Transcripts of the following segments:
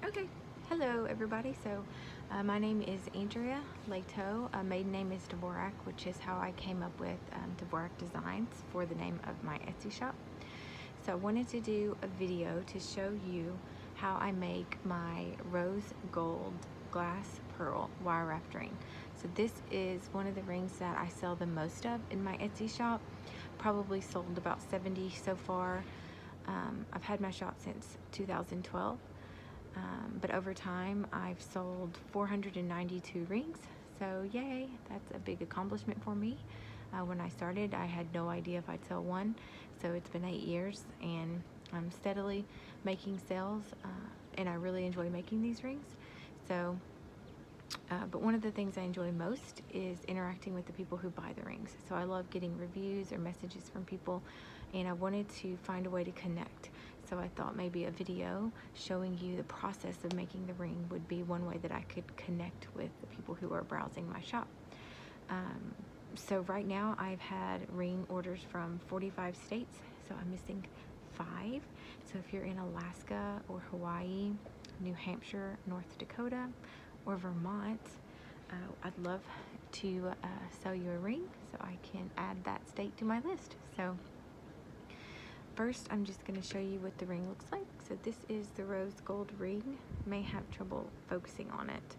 Okay, hello everybody. My name is Andrea Leto. Maiden name is Dvorak, which is how I came up with Dvorak Designs for the name of my Etsy shop. So I wanted to do a video to show you how I make my rose gold glass pearl wire wrapped ring. So this is one of the rings that I sell the most of in my Etsy shop. Probably sold about 70 so far. I've had my shop since 2012. But over time I've sold 492 rings, so yay, that's a big accomplishment for me. When I started I had no idea if I'd sell one, so it's been 8 years and I'm steadily making sales, and I really enjoy making these rings. But one of the things I enjoy most is interacting with the people who buy the rings. So I love getting reviews or messages from people, and I wanted to find a way to connect. So I thought maybe a video showing you the process of making the ring would be one way that I could connect with the people who are browsing my shop. So right now I've had ring orders from 45 states, so I'm missing 5. So if you're in Alaska or Hawaii, New Hampshire, North Dakota, or Vermont, I'd love to sell you a ring, so I can add that state to my list. So first I'm just going to show you what the ring looks like. So this is the rose gold ring. May have trouble focusing on it,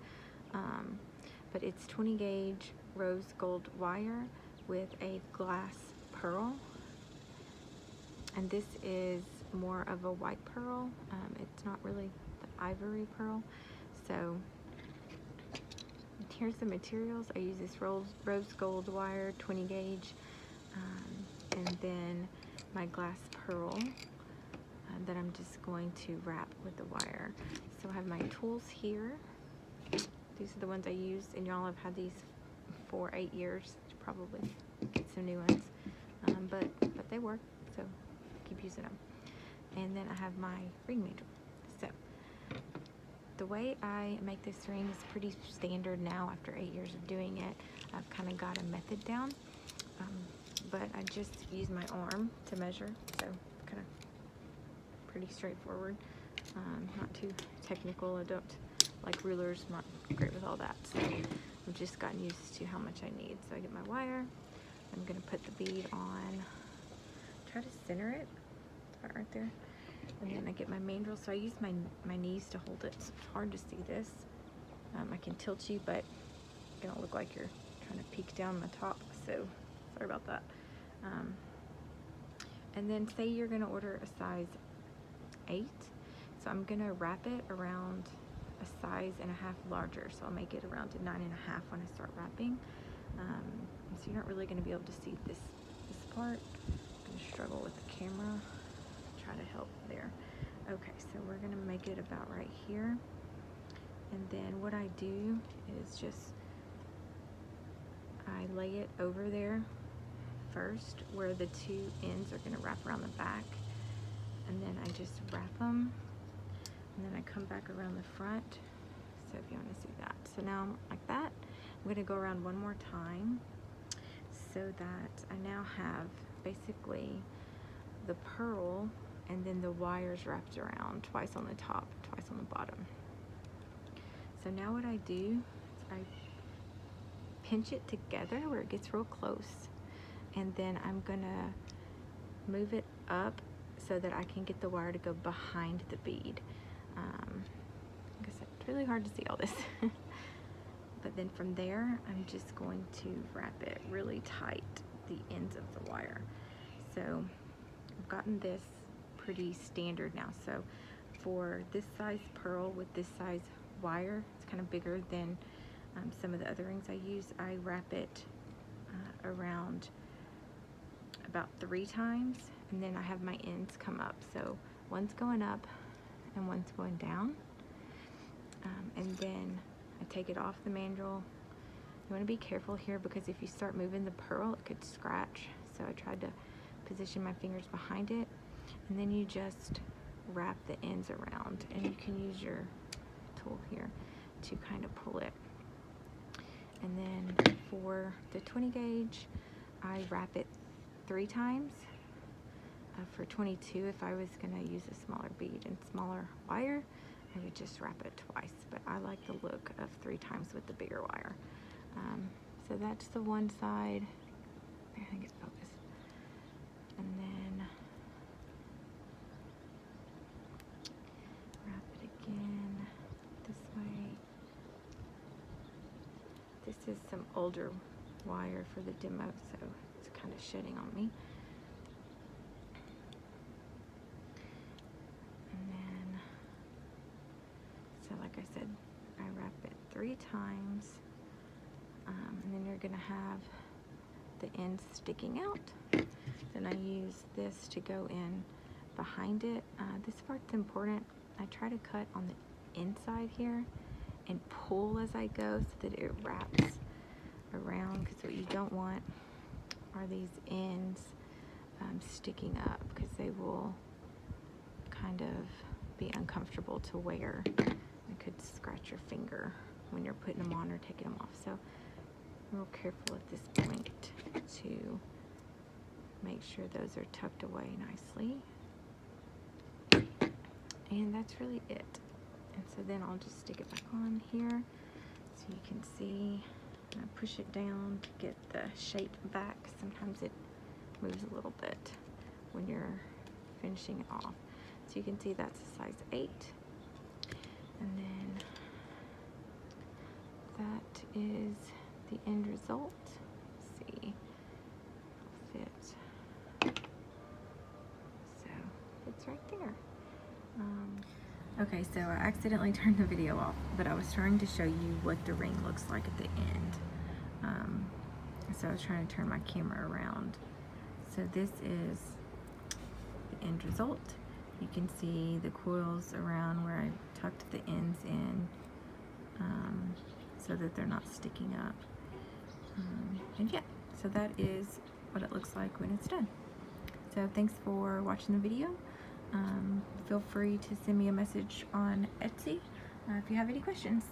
but it's 20 gauge rose gold wire with a glass pearl, and this is more of a white pearl. It's not really the ivory pearl. So here's the materials. I use this rose gold wire, 20 gauge, and then my glass pearl that I'm just going to wrap with the wire. So I have my tools here. These are the ones I use, and y'all have had these for 8 years. Should probably get some new ones, but they work, so keep using them. And then I have my ring maker. So the way I make this ring is pretty standard now after 8 years of doing it. I've kind of got a method down, but I just use my arm to measure, so kind of pretty straightforward. Not too technical. I don't like rulers, I'm not great with all that, so I've just gotten used to how much I need. So I get my wire, I'm going to put the bead on, try to center it right there. And then I get my mandrel, so I use my knees to hold it. So it's hard to see this. I can tilt you, but it's gonna look like you're trying to peek down my top, so sorry about that. And then say you're gonna order a size 8, so I'm gonna wrap it around a size and a half larger, so I'll make it around to 9.5 when I start wrapping. So you're not really gonna be able to see this part. I'm gonna struggle with the camera. Try to help there. Okay, so we're gonna make it about right here, and then what I do is just I lay it over there first where the 2 ends are gonna wrap around the back, and then I just wrap them, and then I come back around the front. So if you want to see that, so now like that, I'm gonna go around one more time so that I now have basically the pearl and then the wires wrapped around, twice on the top, twice on the bottom. So now what I do is I pinch it together where it gets real close, and then I'm gonna move it up so that I can get the wire to go behind the bead. Like I said, it's really hard to see all this. But then from there, I'm just going to wrap it really tight, the ends of the wire. So I've gotten this pretty standard now. So for this size pearl with this size wire, it's kind of bigger than some of the other rings I use. I wrap it around about 3 times, and then I have my ends come up. So one's going up and one's going down, and then I take it off the mandrel. You want to be careful here because if you start moving the pearl, it could scratch. So I tried to position my fingers behind it, and then you just wrap the ends around, and you can use your tool here to kind of pull it. And then for the 20 gauge, I wrap it 3 times. For 22, if I was going to use a smaller bead and smaller wire, I would just wrap it twice, but I like the look of 3 times with the bigger wire. So that's the one side. I think it's focused. And then wrap it again this way. This is some older wire for the demo, so it's kind of shedding on me. And then, so like I said, I wrap it 3 times, and then you're gonna have the ends sticking out. Then I use this to go in behind it. This part's important. I try to cut on the inside here and pull as I go so that it wraps around, because what you don't want are these ends sticking up, because they will kind of be uncomfortable to wear. You could scratch your finger when you're putting them on or taking them off. So real careful at this point to make sure those are tucked away nicely. And that's really it. And so then I'll just stick it back on here so you can see. I push it down to get the shape back. Sometimes it moves a little bit when you're finishing it off. So you can see that's a size 8. And then that is the end result. Let's see. Fit. So it's right there. Okay, so I accidentally turned the video off, but I was trying to show you what the ring looks like at the end. So I was trying to turn my camera around. So this is the end result. You can see the coils around where I tucked the ends in, so that they're not sticking up. And yeah, so that is what it looks like when it's done. So thanks for watching the video. Feel free to send me a message on Etsy if you have any questions.